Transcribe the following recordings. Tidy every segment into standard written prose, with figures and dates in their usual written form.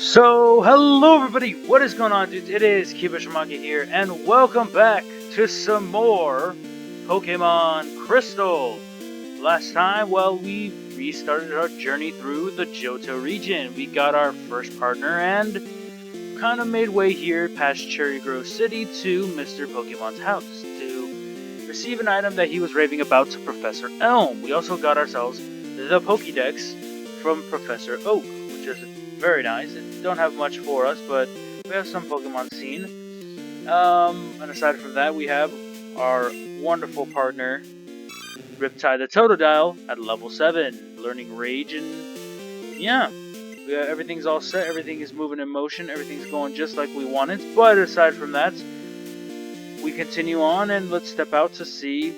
So, hello everybody, what is going on, dudes? It is Kibishimaki here, and welcome back to some more Pokemon Crystal. Last time, well, we restarted our journey through the Johto region. We got our first partner and kind of made way here past Cherry Grove City to Mr. Pokemon's house to receive an item that he was raving about to Professor Elm. We also got ourselves the Pokédex from Professor Oak, which is very nice. It don't have much for us, but we have some Pokemon seen. And aside from that, we have our wonderful partner, Riptide the Totodile, at level 7, learning Rage, and yeah, everything's all set, everything is moving in motion, everything's going just like we wanted. But aside from that, we continue on, and let's step out to see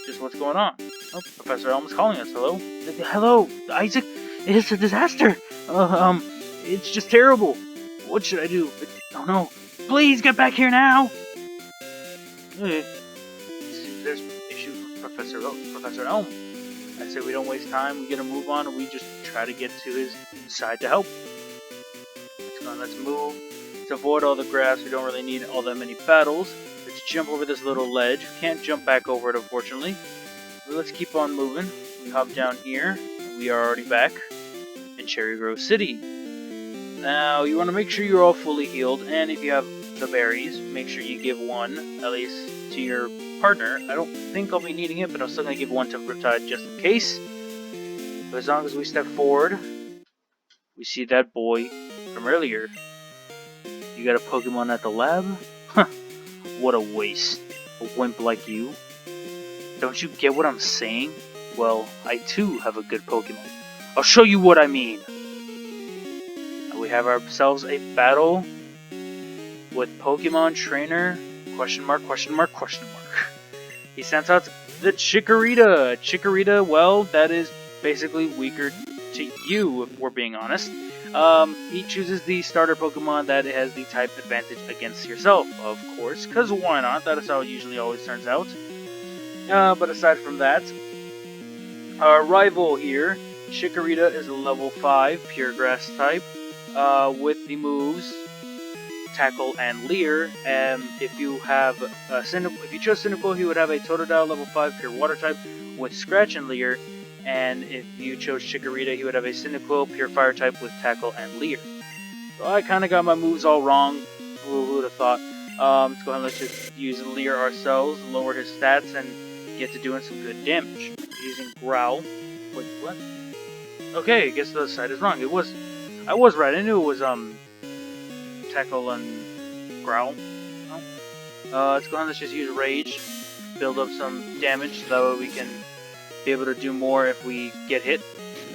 just what's going on. Oh, Professor Elm is calling us. Hello? Hello, Isaac? It's a disaster! It's just terrible. What should I do? Oh no. Please get back here now! There's issues with Professor Elm. I say we don't waste time, we get a move on, and we just try to get to his side to help. Let's move. To avoid all the grass, we don't really need all that many battles. Let's jump over this little ledge. We can't jump back over it, unfortunately. But let's keep on moving. We hop down here. We are already back in Cherry Grove City. Now, you want to make sure you're all fully healed, and if you have the berries, make sure you give one, at least, to your partner. I don't think I'll be needing it, but I'm still going to give one to Riptide just in case. But as long as we step forward, we see that boy from earlier. You got a Pokemon at the lab? Huh, what a waste. A wimp like you. Don't you get what I'm saying? Well, I too have a good Pokemon. I'll show you what I mean. We have ourselves a battle with Pokemon Trainer question mark. He sends out the Chikorita. Chikorita, well, that is basically weaker to you, if we're being honest. He chooses the starter Pokemon that has the type advantage against yourself, of course, because why not? That is how it usually always turns out. But aside from that, our rival here, Chikorita, is a level 5 pure grass type, with the moves Tackle and Leer. If you have if you chose Cyndaquil, he would have a Totodile level 5 pure water type with Scratch and Leer. And if you chose Chikorita, he would have a Cyndaquil pure fire type with Tackle and Leer. So I kind of got my moves all wrong. Who would have thought? Let's go ahead and let's just use Leer ourselves, lower his stats, and get to doing some good damage. Using Growl. Wait, what? Okay, I guess the side is wrong. I was right. I knew it was Tackle and Growl. Oh. Let's go ahead and let's just use Rage. Build up some damage so that way we can be able to do more if we get hit.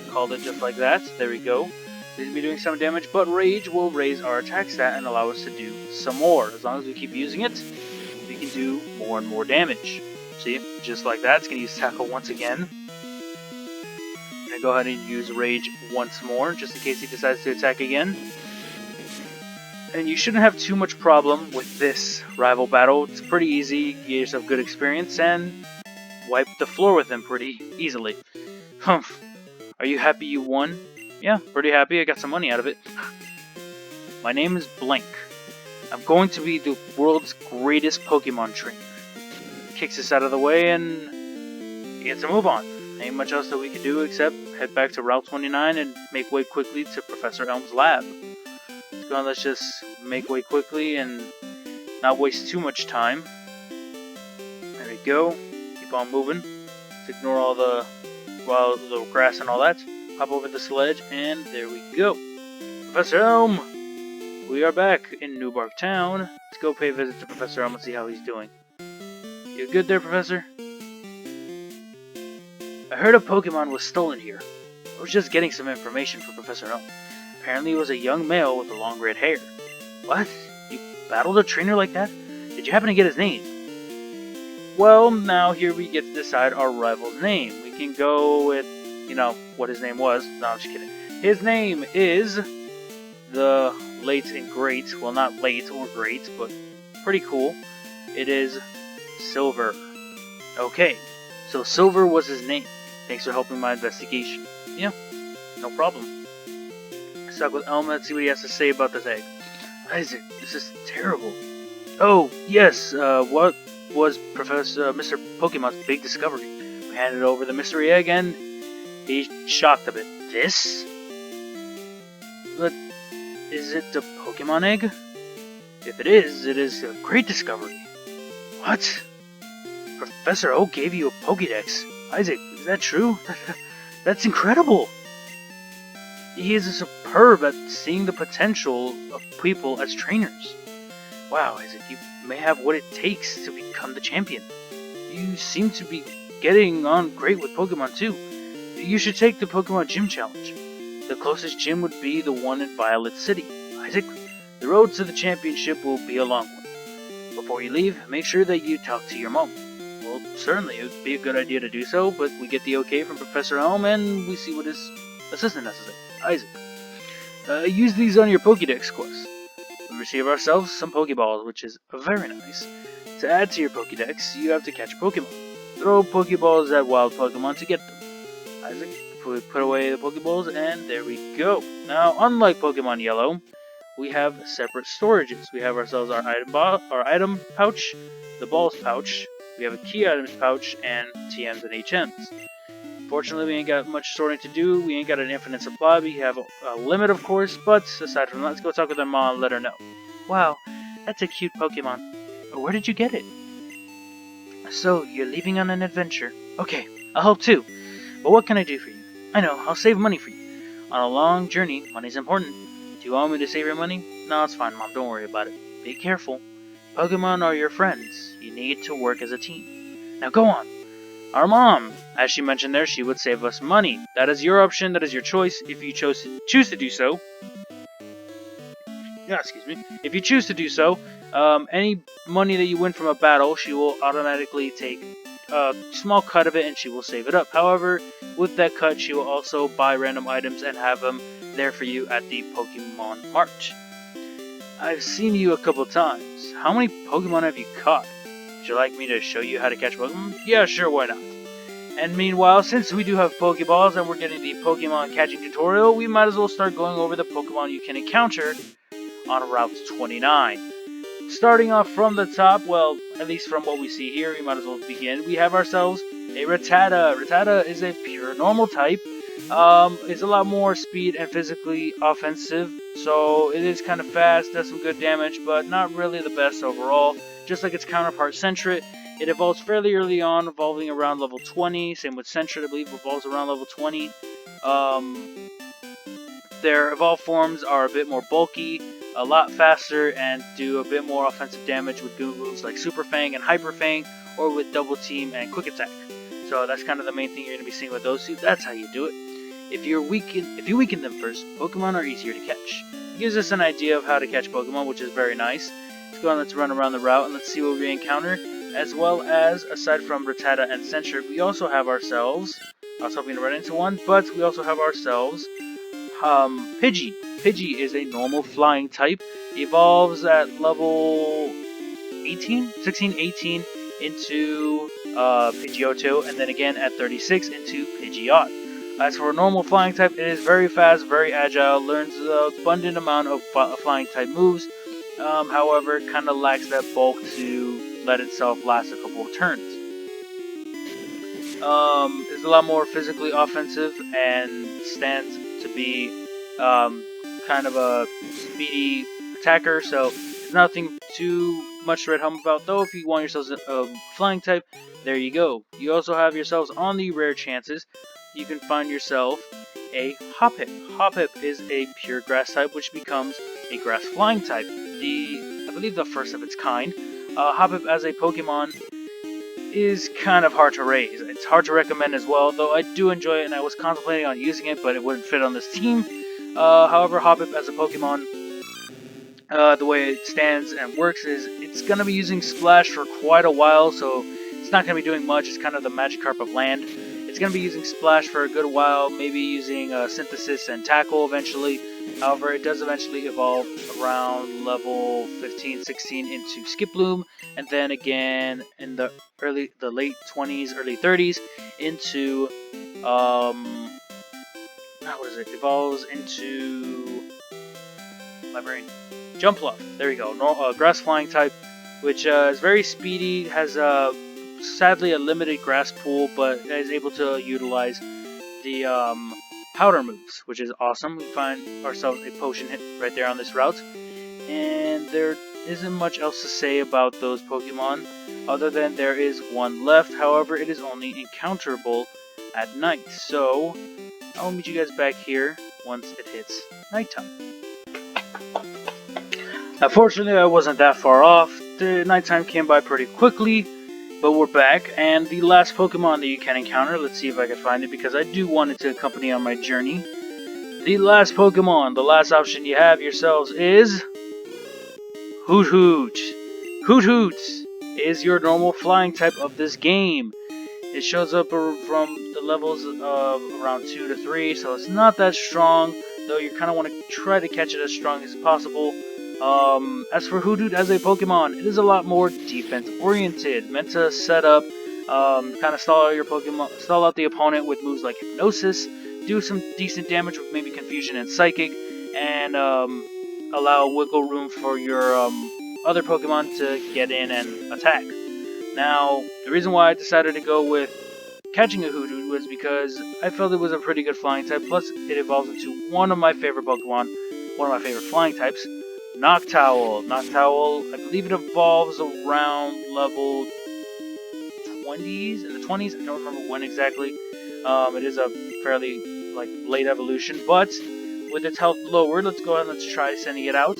Called it just like that. There we go. He's going to be doing some damage, but Rage will raise our attack stat and allow us to do some more. As long as we keep using it, we can do more and more damage. See? Just like that. It's going to use Tackle once again. I'm going to go ahead and use Rage once more, just in case he decides to attack again. And you shouldn't have too much problem with this rival battle. It's pretty easy. Get yourself good experience and wipe the floor with him pretty easily. Humph. Are you happy you won? Yeah, pretty happy. I got some money out of it. My name is Blank. I'm going to be the world's greatest Pokemon trainer. Kicks us out of the way and he gets a move on. Ain't much else that we can do except head back to Route 29 and make way quickly to Professor Elm's lab. Let's go and let's just make way quickly and not waste too much time. There we go. Keep on moving. Let's ignore all the the grass and all that. Hop over the sledge and there we go. Professor Elm! We are back in Newbark Town. Let's go pay a visit to Professor Elm and see how he's doing. You good there, Professor? I heard a Pokemon was stolen here. I was just getting some information for Professor Elm. Apparently it was a young male with long red hair. What? You battled a trainer like that? Did you happen to get his name? Well, now here we get to decide our rival's name. We can go with, what his name was. No, I'm just kidding. His name is the late and great, well, not late or great, but pretty cool. It is Silver. Okay, so Silver was his name. Thanks for helping my investigation. Yeah, no problem. Stuck with Elm. Let's see what he has to say about this egg. Isaac, this is terrible. Oh, yes, what was Mr. Pokemon's big discovery? We handed over the mystery egg and he's shocked a bit. This? But is it the Pokemon egg? If it is a great discovery. What? Professor Oak gave you a Pokédex. Isaac, is that true? That's incredible! He is superb at seeing the potential of people as trainers. Wow, Isaac, you may have what it takes to become the champion. You seem to be getting on great with Pokemon too. You should take the Pokemon Gym Challenge. The closest gym would be the one in Violet City. Isaac, the road to the championship will be a long one. Before you leave, make sure that you talk to your mom. Well, certainly, it would be a good idea to do so, but we get the okay from Professor Elm and we see what his assistant has to say. Isaac, use these on your Pokédex quest. We receive ourselves some Pokeballs, which is very nice. To add to your Pokédex, you have to catch a Pokemon. Throw Pokeballs at wild Pokemon to get them. Isaac, put away the Pokeballs, and there we go. Now, unlike Pokemon Yellow, we have separate storages. We have ourselves our item pouch, the balls pouch, we have a key items pouch, and TMs and HMs. Fortunately, we ain't got much sorting to do. We ain't got an infinite supply. We have a limit, of course, but aside from that, let's go talk with our mom and let her know. Wow, that's a cute Pokemon. Where did you get it? So, you're leaving on an adventure. Okay, I'll help too. But what can I do for you? I know, I'll save money for you. On a long journey, money's important. Do you want me to save your money? No, it's fine, Mom. Don't worry about it. Be careful. Pokemon are your friends. You need to work as a team. Now go on. Our mom, as she mentioned there, she would save us money. That is your option. That is your choice. If you choose to do so. Yeah, excuse me. If you choose to do so, any money that you win from a battle, she will automatically take a small cut of it and she will save it up. However, with that cut, she will also buy random items and have them there for you at the Pokemon Mart. I've seen you a couple times. How many Pokemon have you caught? Would you like me to show you how to catch Pokemon? Yeah, sure, why not? And meanwhile, since we do have Pokeballs and we're getting the Pokemon catching tutorial, we might as well start going over the Pokemon you can encounter on Route 29. Starting off from the top, well, at least from what we see here, we might as well begin. We have ourselves a Rattata. Rattata is a pure normal type. It's a lot more speed and physically offensive, so it is kind of fast, does some good damage, but not really the best overall. Just like its counterpart Sentret, it evolves fairly early on, evolving around level 20. Same with Sentret, I believe, evolves around level 20. Their evolved forms are a bit more bulky, a lot faster, and do a bit more offensive damage with moves like Super Fang and Hyper Fang, or with Double Team and Quick Attack. So that's kind of the main thing you're going to be seeing with those two. That's how you do it. If you weaken them first, Pokemon are easier to catch. It gives us an idea of how to catch Pokemon, which is very nice. Let's go on, let's run around the route, and let's see what we encounter. As well as, aside from Rattata and Sentret, we also have ourselves, I was hoping to run into one, but we also have ourselves Pidgey. Pidgey is a normal flying type, evolves at level 16, 18 into Pidgeotto, and then again at 36 into Pidgeot. As for a normal flying type, it is very fast, very agile, learns an abundant amount of flying type moves, however, it kind of lacks that bulk to let itself last a couple of turns. Is a lot more physically offensive and stands to be kind of a speedy attacker, so it's nothing too much to write home about, though if you want yourselves a flying type, there you go. You also have yourselves on the rare chances, you can find yourself a Hoppip. Hoppip is a pure grass type, which becomes a grass flying type. I believe the first of its kind. Hoppip as a Pokemon is kind of hard to raise. It's hard to recommend as well, though I do enjoy it and I was contemplating on using it, but it wouldn't fit on this team. However, Hoppip as a Pokemon, the way it stands and works is it's going to be using Splash for quite a while, so it's not going to be doing much. It's kind of the Magikarp of land. It's going to be using Splash for a good while, maybe using Synthesis and Tackle eventually. However, it does eventually evolve around level 15, 16 into Skiploom, and then again in the late 20s, early 30s into does it? Evolves into my brain. Jumpluff. There you go. Grass flying type, which is very speedy. Has sadly a limited grass pool, but is able to utilize the powder moves, which is awesome. We find ourselves a potion hit right there on this route, and there isn't much else to say about those Pokemon other than there is one left. However, it is only encounterable at night, so I will meet you guys back here once it hits nighttime. Unfortunately, I wasn't that far off. The nighttime came by pretty quickly, but we're back, and the last Pokemon that you can encounter, let's see if I can find it, because I do want it to accompany on my journey. The last Pokemon, the last option you have yourselves is Hoot Hoot. Hoot Hoot is your normal flying type of this game. It shows up from the levels of around 2 to 3, so it's not that strong, though you kind of want to try to catch it as strong as possible. As for Hoot Hoot as a Pokemon, it is a lot more defense oriented, meant to set up, kind of stall out your Pokemon, stall out the opponent with moves like Hypnosis, do some decent damage with maybe Confusion and Psychic, and allow wiggle room for your other Pokemon to get in and attack. Now, the reason why I decided to go with catching a Hoot Hoot was because I felt it was a pretty good flying type, plus it evolves into one of my favorite Pokemon, one of my favorite flying types, Noctowl. Noctowl, I believe it evolves around level 20s, in the 20s, I don't remember when exactly. It is a fairly late evolution, but with its health lowered, let's go ahead and let's try sending it out,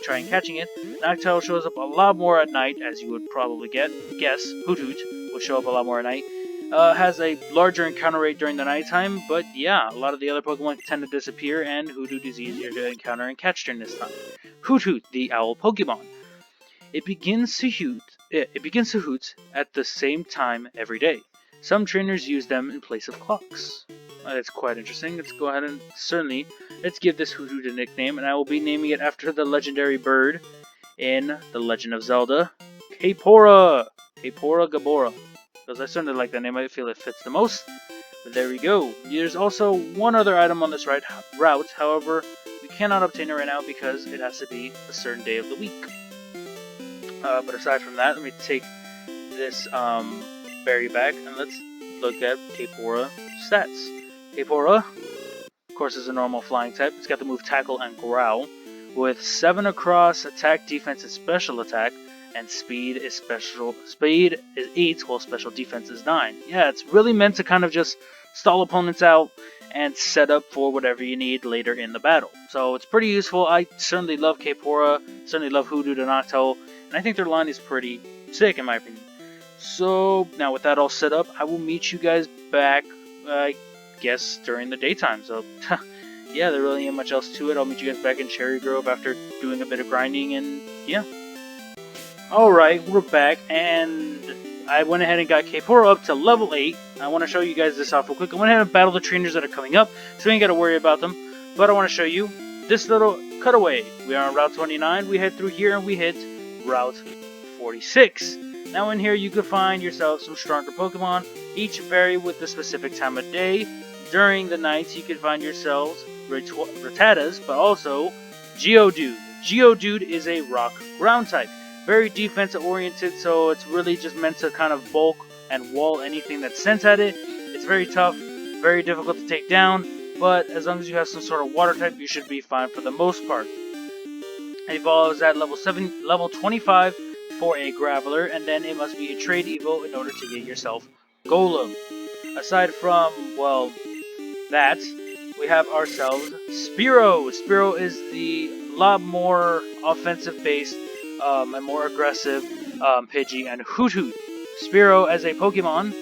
try and catching it. Noctowl shows up a lot more at night, as you would probably guess. Hoot Hoot will show up a lot more at night. Has a larger encounter rate during the nighttime, but yeah, a lot of the other Pokemon tend to disappear, and Hoot Hoot is easier to encounter and catch during this time. Hoot Hoot, the owl Pokemon. It begins to hoot at the same time every day. Some trainers use them in place of clocks. That's quite interesting. Let's go ahead and let's give this Hoot Hoot a nickname, and I will be naming it after the legendary bird in The Legend of Zelda, Kaepora! Kaepora Gabora. Because I certainly like that name, I feel it fits the most. But there we go. There's also one other item on this route, however, we cannot obtain it right now because it has to be a certain day of the week. But aside from that, let me take this berry back and let's look at Kaepora stats. Kaepora, of course, is a normal flying type. It's got the move Tackle and Growl, with 7 across attack, defense, and special attack, and speed is 8, while special defense is 9. Yeah, it's really meant to kind of just stall opponents out and set up for whatever you need later in the battle. So it's pretty useful. I certainly love Kaepora, certainly love Hoot Hoot and Noctowl, and I think their line is pretty sick in my opinion. So now with that all set up, I will meet you guys back, I guess, during the daytime. So yeah, there really ain't much else to it. I'll meet you guys back in Cherry Grove after doing a bit of grinding, and yeah. Alright, we're back, and I went ahead and got Kaepora up to level 8. I want to show you guys this off real quick. I went ahead and battled the trainers that are coming up, so you ain't got to worry about them. But I want to show you this little cutaway. We are on Route 29, we head through here, and we hit Route 46. Now in here you can find yourself some stronger Pokemon, each vary with the specific time of day. During the nights you can find yourselves Rattatas, but also Geodude. Geodude is a rock ground type. Very defensive oriented, so it's really just meant to kind of bulk and wall anything that's sent at it. It's very tough, very difficult to take down, but as long as you have some sort of water type, you should be fine for the most part. It evolves at level 25 for a Graveler, and then it must be a trade evo in order to get yourself Golem. Aside from, well, that, we have ourselves Spearow. Spearow is the lot more offensive based and more aggressive Pidgey and Hoot Hoot. Spearow as a Pokemon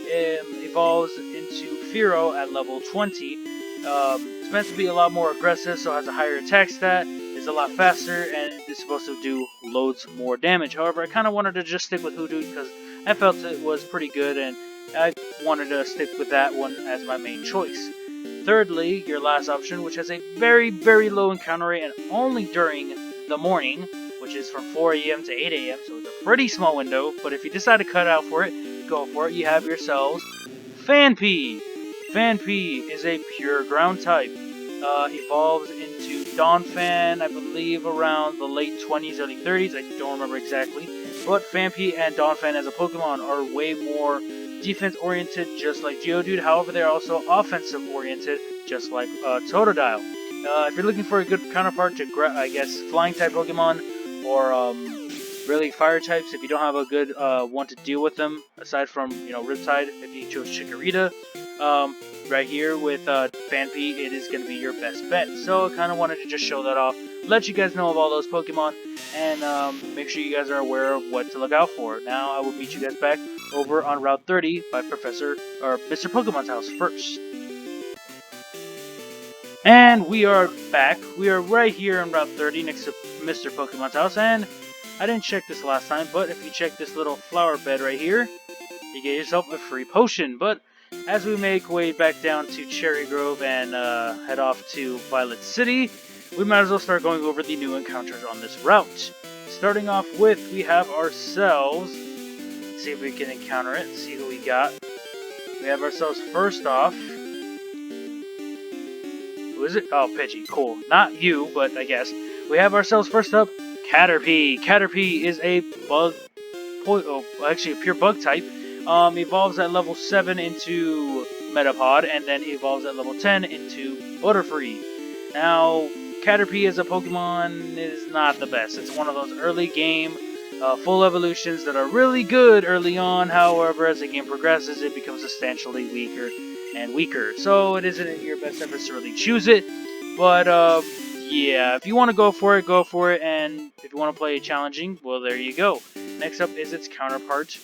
evolves into Fearow at level 20. It's meant to be a lot more aggressive, so it has a higher attack stat, is a lot faster, and is supposed to do loads more damage. However, I kind of wanted to just stick with Hoot Hoot because I felt it was pretty good, and I wanted to stick with that one as my main choice. Thirdly, your last option, which has a very, very low encounter rate and only during the morning, which is from 4 AM to 8 AM, so it's a pretty small window, but if you decide to cut out for it, go for it. You have yourselves Phanpy. Phanpy is a pure ground type. evolves into Donphan, I believe around the late 20s, early 30s, I don't remember exactly. But Phanpy and Donphan as a Pokemon are way more defense-oriented, just like Geodude. However, they're also offensive-oriented, just like Totodile. If you're looking for a good counterpart to, I guess, Flying-type Pokemon, or really Fire types, if you don't have a good one to deal with them, aside from, Riptide, if you chose Chikorita, right here with Phanpy, it is going to be your best bet. So I kind of wanted to just show that off, let you guys know of all those Pokemon, and make sure you guys are aware of what to look out for. Now I will meet you guys back over on Route 30 by Mr. Pokemon's house first. And we are back. We are right here on Route 30 next to Mr. Pokemon's house, and I didn't check this last time, but if you check this little flower bed right here, you get yourself a free potion. But as we make way back down to Cherry Grove and head off to Violet City, we might as well start going over the new encounters on this route. Starting off with, we have ourselves, let's see if we can encounter it, see who we got. We have ourselves first off, who is it? Oh, Pidgey, cool. Not you, but I guess. We have ourselves first up, Caterpie. Caterpie is a actually a pure bug type. Evolves at level 7 into Metapod, and then evolves at level 10 into Butterfree. Now, Caterpie as a Pokemon is not the best. It's one of those early game, full evolutions that are really good early on. However, as the game progresses, it becomes substantially weaker and weaker. So it isn't in your best efforts to really choose it. But, yeah, if you want to go for it, and if you want to play challenging, well, there you go. Next up is its counterpart,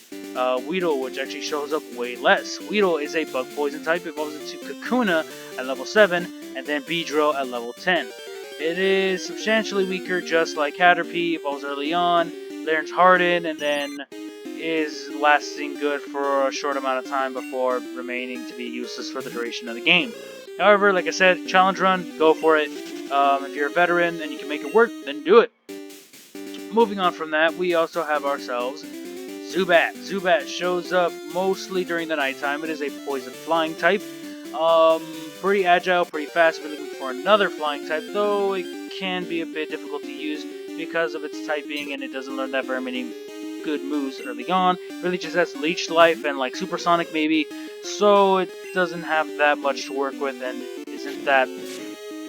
Weedle, which actually shows up way less. Weedle is a bug poison type, evolves into Kakuna at level 7, and then Beedrill at level 10. It is substantially weaker, just like Caterpie, evolves early on, learns Harden, and then is lasting good for a short amount of time before remaining to be useless for the duration of the game. However, like I said, challenge run, go for it. If you're a veteran and you can make it work, then do it. Moving on from that, we also have ourselves Zubat. Zubat shows up mostly during the nighttime. It is a poison flying type. Pretty agile, pretty fast. If you're looking for another flying type, though it can be a bit difficult to use because of its typing, and it doesn't learn that very many good moves early on. It really just has Leech Life and like Supersonic maybe, so it doesn't have that much to work with and isn't that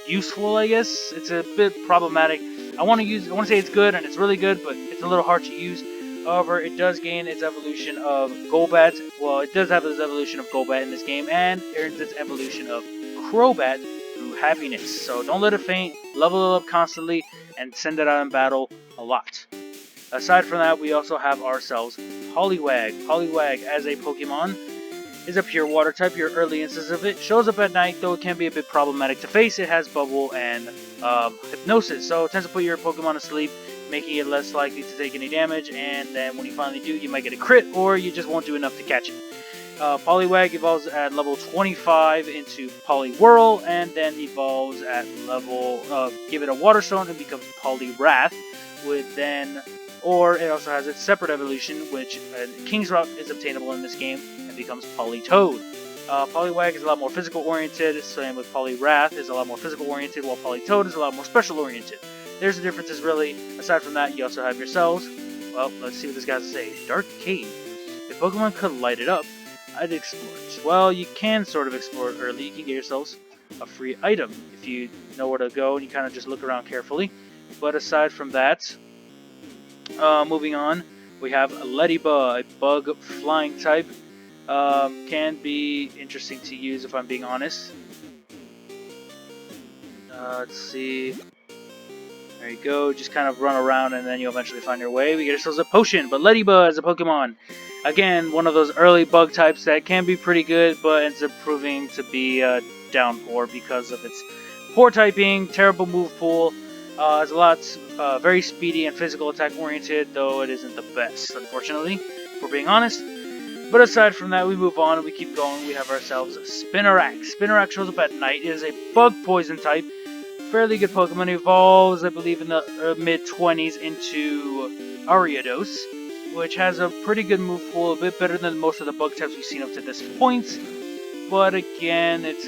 useful, I guess. It's a bit problematic. I want to say it's good and it's really good, but it's a little hard to use. However, it does gain its evolution of Golbat. Well, it does have its evolution of Golbat in this game, and earns its evolution of Crobat through happiness. So don't let it faint, level it up constantly, and send it out in battle a lot. Aside from that, we also have ourselves Poliwag. Poliwag as a Pokemon is a pure water type. Your early instance of it shows up at night, though it can be a bit problematic to face. It has Bubble and Hypnosis, so it tends to put your Pokemon to sleep, making it less likely to take any damage, and then when you finally do, you might get a crit, or you just won't do enough to catch it. Poliwag evolves at level 25 into Poliwhirl, and then evolves at level, give it a Water Stone and becomes Poliwrath, or it also has its separate evolution, which King's Route is obtainable in this game, and becomes Politoed. Poliwag is a lot more physical oriented, same with Poliwrath is a lot more physical oriented, while Politoed is a lot more special oriented. There's the differences really. Aside from that, you also have yourselves. Well, let's see what this guy has to say. Dark Cave. If Pokemon could light it up, I'd explore it. Well, you can sort of explore it early. You can get yourselves a free item if you know where to go and you kind of just look around carefully. But aside from that, moving on, we have Leddyba, a bug flying type. Can be interesting to use if I'm being honest. Let's see. There you go, just kind of run around and then you'll eventually find your way. We get ourselves a potion, but Leddyba as a Pokemon. Again, one of those early bug types that can be pretty good, but ends up proving to be downpour because of its poor typing, terrible move pool. It's a lot, very speedy and physical attack oriented, though it isn't the best, unfortunately, if we're being honest. But aside from that, we move on and we keep going. We have ourselves Spinarak. Spinarak shows up at night. It is a bug poison type. Fairly good Pokemon. Evolves, I believe, in the mid-20s into Ariados, which has a pretty good move pool, a bit better than most of the bug types we've seen up to this point. But again, it's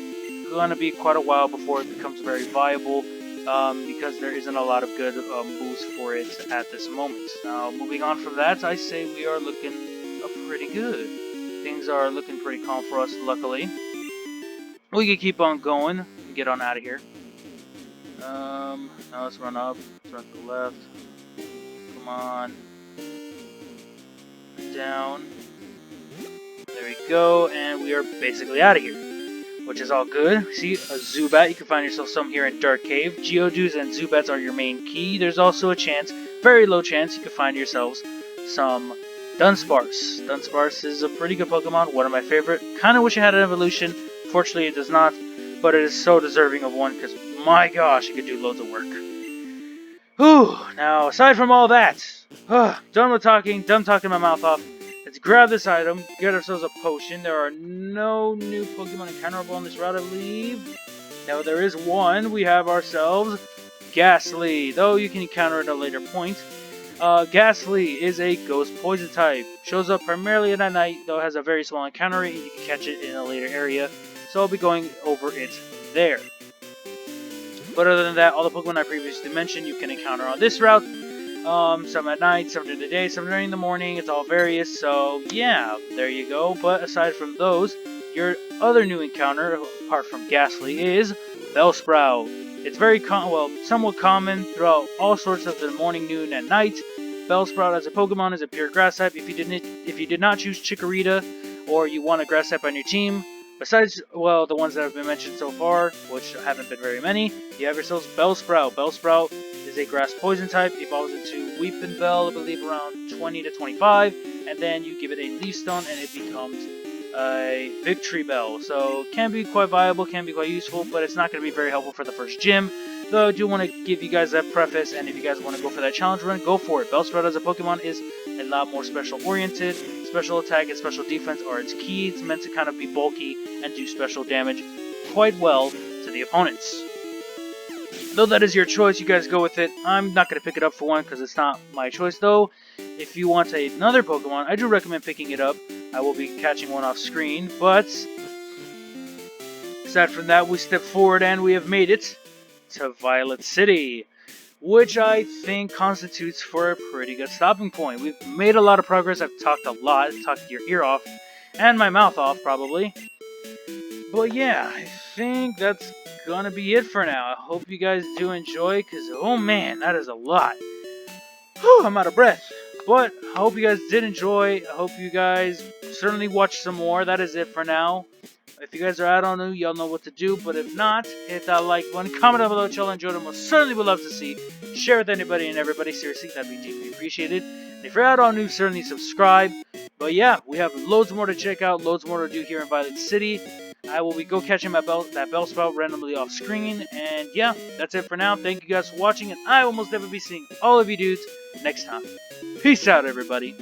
gonna be quite a while before it becomes very viable, because there isn't a lot of good moves for it at this moment. Now, moving on from that, I say we are looking pretty good. Things are looking pretty calm for us, luckily. We can keep on going and get on out of here. Now let's run up, let's run to the left. Come on. Down. There we go, and we are basically out of here, which is all good. See, a Zubat, you can find yourself some here in Dark Cave. Geodudes and Zubats are your main key. There's also a chance, very low chance, you can find yourselves some Dunsparce. Dunsparce is a pretty good Pokemon, one of my favorite. Kind of wish it had an evolution. Fortunately, it does not, but it is so deserving of one because, my gosh, it could do loads of work. Whew, now, aside from all that, done with talking, done talking my mouth off. Let's grab this item, get ourselves a potion. There are no new Pokemon encounterable on this route, I believe. Now, there is one. We have ourselves Ghastly, though you can encounter it at a later point. Ghastly is a ghost poison type. Shows up primarily at night, though has a very small encounter rate, and you can catch it in a later area. So I'll be going over it there. But other than that, all the Pokemon I previously mentioned you can encounter on this route. Some at night, some during the day, some during the morning. It's all various, so yeah, there you go. But aside from those, your other new encounter, apart from Ghastly, is Bellsprout. It's very somewhat common throughout all sorts of the morning, noon, and night. Bellsprout as a Pokemon is a pure grass type. If you did not choose Chikorita, or you want a grass type on your team, besides, well, the ones that have been mentioned so far, which haven't been very many, you have yourselves Bellsprout. Bellsprout is a grass poison type, evolves into Weepinbell, I believe around 20 to 25, and then you give it a Leaf Stone and it becomes a Victory Bell. So can be quite viable, can be quite useful, but it's not going to be very helpful for the first gym. Though I do want to give you guys that preface, and if you guys want to go for that challenge run, go for it. Bellsprout as a Pokemon is a lot more special oriented. Special attack and special defense are its key. It's meant to kind of be bulky and do special damage quite well to the opponents. Though that is your choice, you guys go with it. I'm not going to pick it up for one because it's not my choice, though. If you want another Pokemon, I do recommend picking it up. I will be catching one off screen, but aside from that, we step forward and we have made it to Violet City, which I think constitutes for a pretty good stopping point. We've made a lot of progress. I've talked a lot. I've talked your ear off and my mouth off, probably. But yeah, I think that's gonna be it for now. I hope you guys do enjoy, because oh man, that is a lot. Whew, I'm out of breath. But I hope you guys did enjoy. I hope you guys certainly watch some more. That is it for now. If you guys are out on new, y'all know what to do. But if not, hit that like button, comment down below what y'all enjoyed, and most certainly would love to see. Share with anybody and everybody. Seriously, that'd be deeply appreciated. And if you're out on new, certainly subscribe. But yeah, we have loads more to check out, loads more to do here in Violet City. I will be catching that Bellsprout randomly off screen. And yeah, that's it for now. Thank you guys for watching, and I will most definitely be seeing all of you dudes next time. Peace out, everybody.